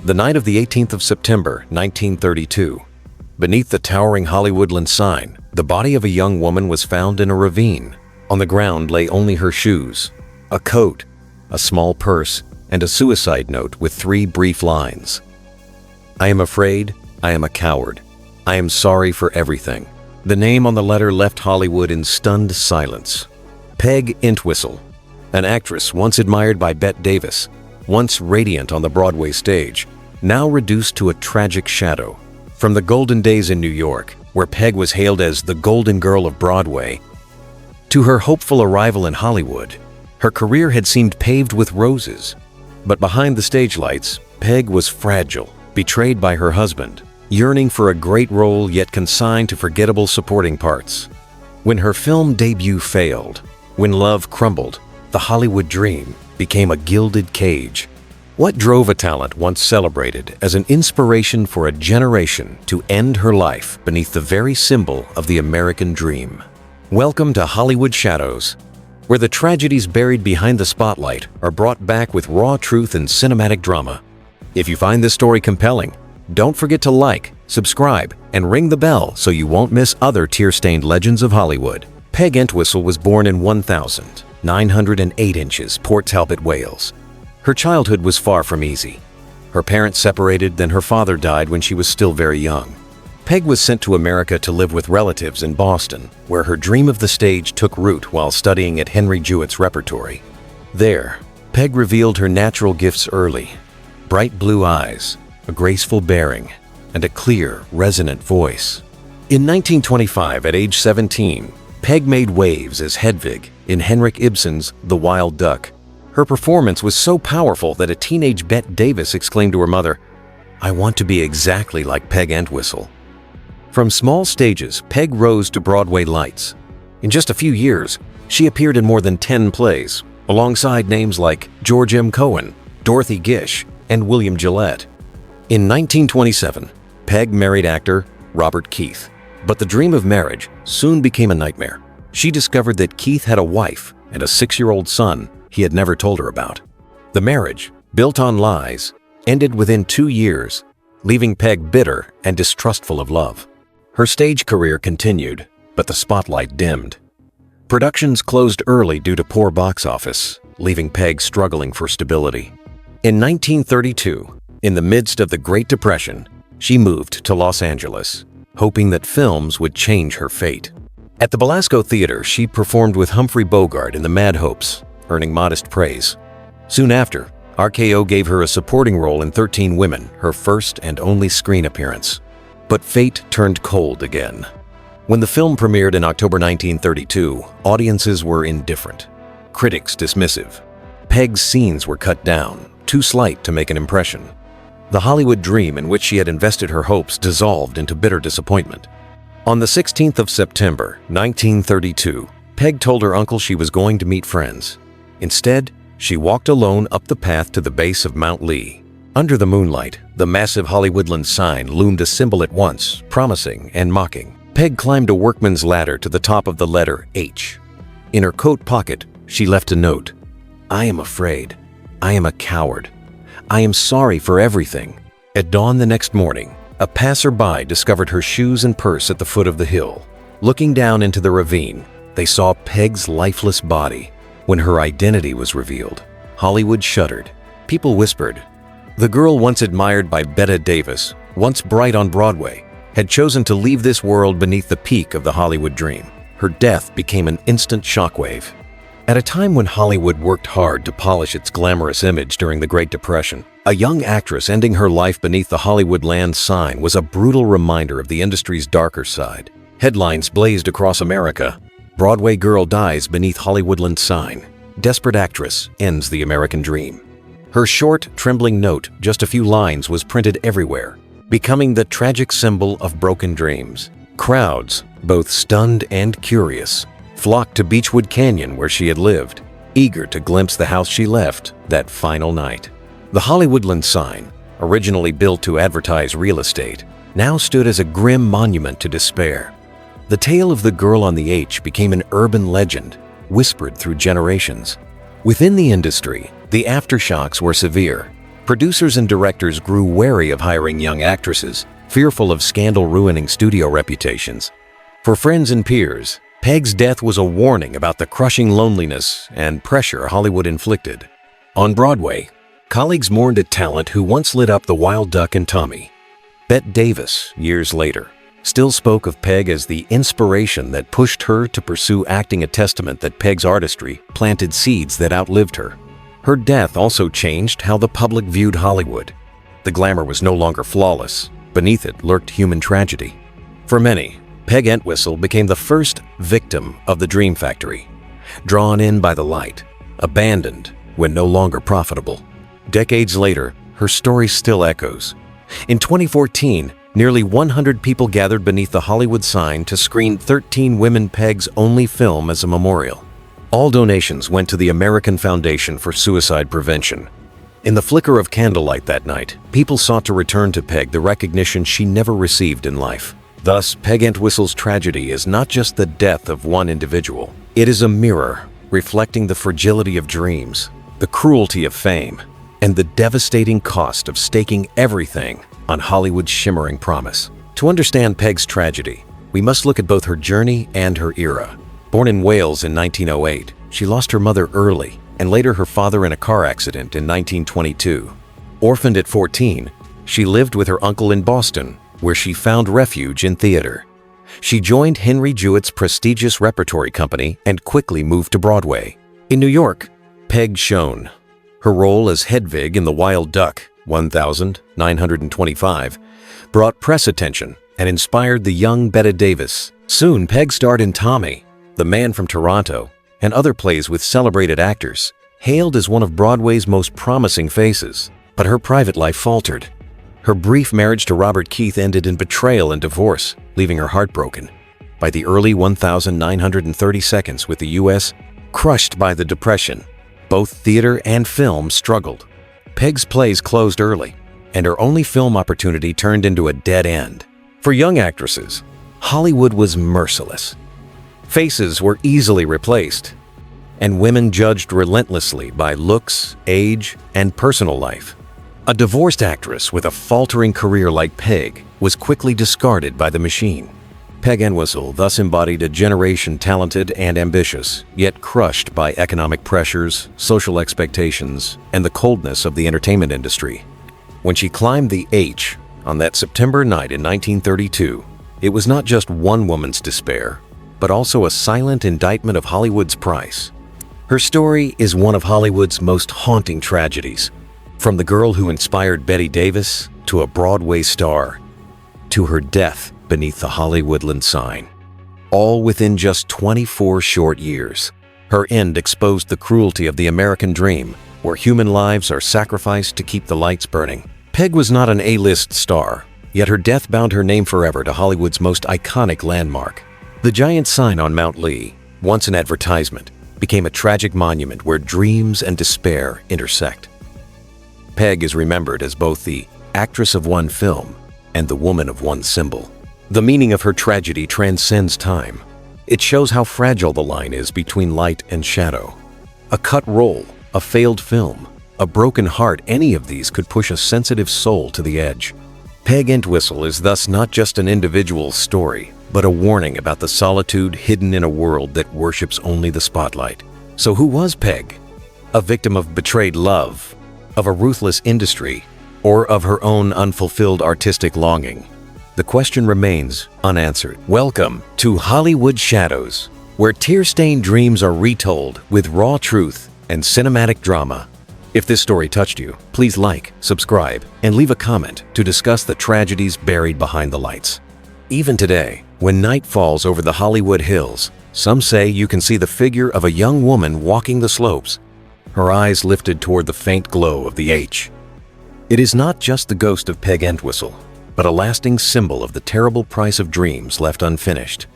The night of the 18th of September, 1932. Beneath the towering Hollywoodland sign, the body of a young woman was found in a ravine. On the ground lay only her shoes, a coat, a small purse, and a suicide note with 3 brief lines. I am afraid, I am a coward. I am sorry for everything. The name on the letter left Hollywood in stunned silence. Peg Entwistle, an actress once admired by Bette Davis, once radiant on the Broadway stage, now reduced to a tragic shadow. From the golden days in New York, where Peg was hailed as the Golden Girl of Broadway, to her hopeful arrival in Hollywood, her career had seemed paved with roses. But behind the stage lights, Peg was fragile, betrayed by her husband, yearning for a great role yet consigned to forgettable supporting parts. When her film debut failed, when love crumbled, the Hollywood dream became a gilded cage. What drove a talent once celebrated as an inspiration for a generation to end her life beneath the very symbol of the American dream? Welcome to Hollywood Shadows, where the tragedies buried behind the spotlight are brought back with raw truth and cinematic drama. If you find this story compelling, don't forget to like, subscribe, and ring the bell so you won't miss other tear-stained legends of Hollywood. Peg Entwistle was born in 1,908 inches, Port Talbot, Wales. Her childhood was far from easy. Her parents separated, then her father died when she was still very young. Peg was sent to America to live with relatives in Boston, where her dream of the stage took root while studying at Henry Jewett's repertory. There, Peg revealed her natural gifts early: bright blue eyes, a graceful bearing, and a clear, resonant voice. In 1925, at age 17, Peg made waves as Hedvig in Henrik Ibsen's The Wild Duck. Her performance was so powerful that a teenage Bette Davis exclaimed to her mother, "I want to be exactly like Peg Entwistle." From small stages, Peg rose to Broadway lights. In just a few years, she appeared in more than 10 plays, alongside names like George M. Cohan, Dorothy Gish, and William Gillette. In 1927, Peg married actor Robert Keith, but the dream of marriage soon became a nightmare. She discovered that Keith had a wife and a 6-year-old son he had never told her about. The marriage, built on lies, ended within 2 years, leaving Peg bitter and distrustful of love. Her stage career continued, but the spotlight dimmed. Productions closed early due to poor box office, leaving Peg struggling for stability. In 1932, in the midst of the Great Depression, she moved to Los Angeles, hoping that films would change her fate. At the Belasco Theater, she performed with Humphrey Bogart in The Mad Hopes, earning modest praise. Soon after, RKO gave her a supporting role in 13 Women, her first and only screen appearance. But fate turned cold again. When the film premiered in October 1932, audiences were indifferent, critics dismissive. Peg's scenes were cut down, too slight to make an impression. The Hollywood dream in which she had invested her hopes dissolved into bitter disappointment. On the 16th of September, 1932, Peg told her uncle she was going to meet friends. Instead, she walked alone up the path to the base of Mount Lee. Under the moonlight, the massive Hollywoodland sign loomed a symbol at once, promising and mocking. Peg climbed a workman's ladder to the top of the letter H. In her coat pocket, she left a note. I am afraid. I am a coward. I am sorry for everything. At dawn the next morning, a passerby discovered her shoes and purse at the foot of the hill. Looking down into the ravine, they saw Peg's lifeless body. When her identity was revealed, Hollywood shuddered. People whispered. The girl once admired by Bette Davis, once bright on Broadway, had chosen to leave this world beneath the peak of the Hollywood dream. Her death became an instant shockwave. At a time when Hollywood worked hard to polish its glamorous image during the Great Depression, a young actress ending her life beneath the Hollywoodland sign was a brutal reminder of the industry's darker side. Headlines blazed across America. Broadway girl dies beneath Hollywoodland sign. Desperate actress ends the American dream. Her short, trembling note, just a few lines, was printed everywhere, becoming the tragic symbol of broken dreams. Crowds, both stunned and curious, flocked to Beechwood Canyon where she had lived, eager to glimpse the house she left that final night. The Hollywoodland sign, originally built to advertise real estate, now stood as a grim monument to despair. The tale of the girl on the H became an urban legend, whispered through generations. Within the industry, the aftershocks were severe. Producers and directors grew wary of hiring young actresses, fearful of scandal-ruining studio reputations. For friends and peers, Peg's death was a warning about the crushing loneliness and pressure Hollywood inflicted. On Broadway, colleagues mourned a talent who once lit up the Wild Duck and Tommy. Bette Davis, years later, still spoke of Peg as the inspiration that pushed her to pursue acting, a testament that Peg's artistry planted seeds that outlived her. Her death also changed how the public viewed Hollywood. The glamour was no longer flawless. Beneath it lurked human tragedy. For many, Peg Entwistle became the first victim of the Dream Factory, drawn in by the light, abandoned when no longer profitable. Decades later, her story still echoes. In 2014, nearly 100 people gathered beneath the Hollywood sign to screen 13 women Peg's only film as a memorial. All donations went to the American Foundation for Suicide Prevention. In the flicker of candlelight that night, people sought to return to Peg the recognition she never received in life. Thus, Peg Entwistle's tragedy is not just the death of one individual. It is a mirror reflecting the fragility of dreams, the cruelty of fame, and the devastating cost of staking everything on Hollywood's shimmering promise. To understand Peg's tragedy, we must look at both her journey and her era. Born in Wales in 1908, she lost her mother early and later her father in a car accident in 1922. Orphaned at 14, she lived with her uncle in Boston, where she found refuge in theater. She joined Henry Jewett's prestigious repertory company and quickly moved to Broadway. In New York, Peg shone. Her role as Hedwig in The Wild Duck, 1925, brought press attention and inspired the young Bette Davis. Soon, Peg starred in Tommy, The Man from Toronto, and other plays with celebrated actors, hailed as one of Broadway's most promising faces. But her private life faltered. Her brief marriage to Robert Keith ended in betrayal and divorce, leaving her heartbroken. By the early 1932 with the U.S. crushed by the Depression, both theater and film struggled. Peg's plays closed early, and her only film opportunity turned into a dead end. For young actresses, Hollywood was merciless. Faces were easily replaced, and women judged relentlessly by looks, age, and personal life. A divorced actress with a faltering career like Peg was quickly discarded by the machine. Peg Entwistle thus embodied a generation talented and ambitious, yet crushed by economic pressures, social expectations, and the coldness of the entertainment industry. When she climbed the H on that September night in 1932, it was not just one woman's despair, but also a silent indictment of Hollywood's price. Her story is one of Hollywood's most haunting tragedies. From the girl who inspired Bette Davis to a Broadway star, to her death beneath the Hollywoodland sign, all within just 24 short years. Her end exposed the cruelty of the American dream, where human lives are sacrificed to keep the lights burning. Peg was not an A-list star, yet her death bound her name forever to Hollywood's most iconic landmark. The giant sign on Mount Lee, once an advertisement, became a tragic monument where dreams and despair intersect. Peg is remembered as both the actress of one film and the woman of one symbol. The meaning of her tragedy transcends time. It shows how fragile the line is between light and shadow. A cut role, a failed film, a broken heart, any of these could push a sensitive soul to the edge. Peg Entwistle is thus not just an individual's story, but a warning about the solitude hidden in a world that worships only the spotlight. So who was Peg? A victim of betrayed love, of a ruthless industry, or of her own unfulfilled artistic longing? The question remains unanswered. Welcome to Hollywood Shadows, where tear-stained dreams are retold with raw truth and cinematic drama. If this story touched you, please like, subscribe, and leave a comment to discuss the tragedies buried behind the lights. Even today, when night falls over the Hollywood hills, some say you can see the figure of a young woman walking the slopes, her eyes lifted toward the faint glow of the H. It is not just the ghost of Peg Entwistle, but a lasting symbol of the terrible price of dreams left unfinished.